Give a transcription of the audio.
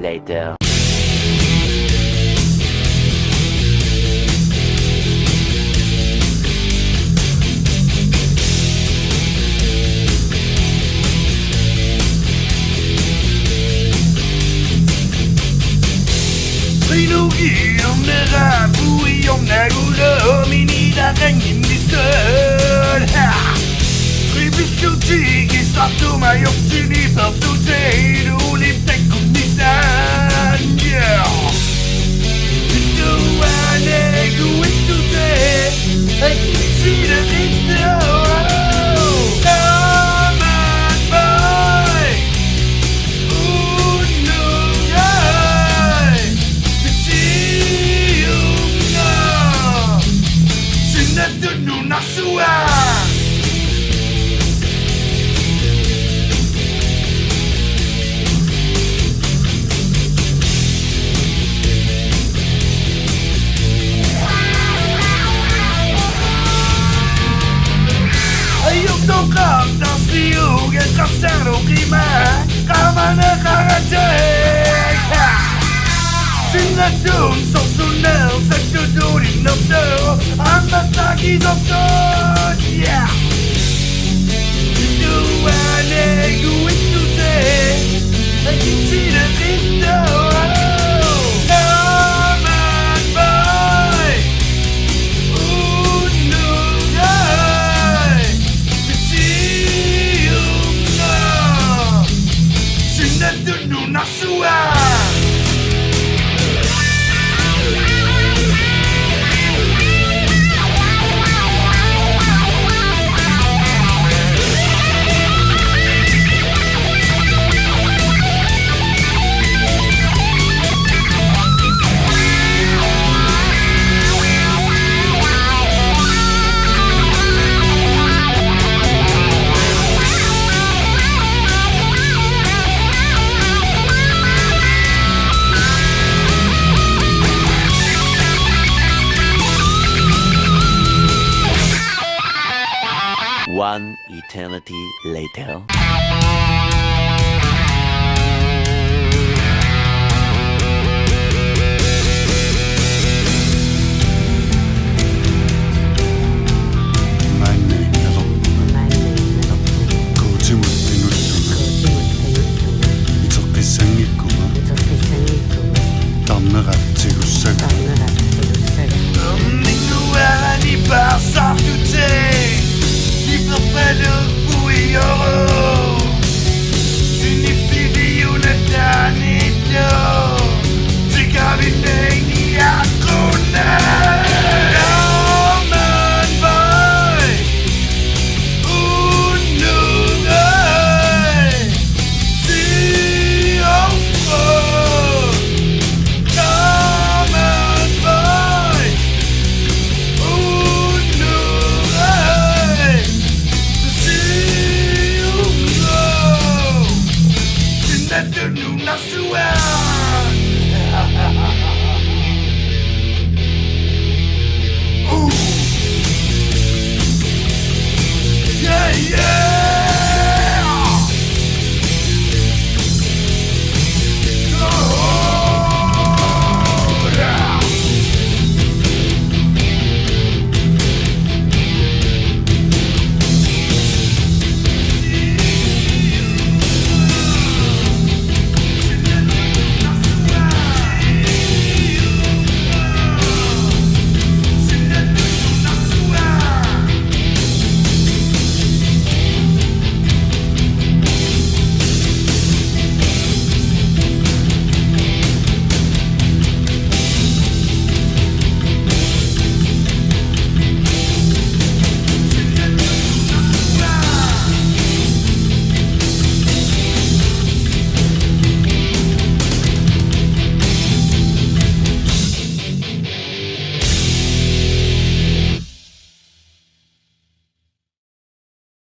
later. Trilogi om Narabu i om Naguro Minidaren in i stöd Tribiskiotik i Svartoma Joksini Pertutet Oliptek och Nissan Du är en egoist och det Sidan inte Dokter siugen kasar og rima Rammerne karakter Signation som sonær Sætter du din opdør Andre tak i doktor Du er en egoist du det Din tid er ikke One eternity later. Yeah!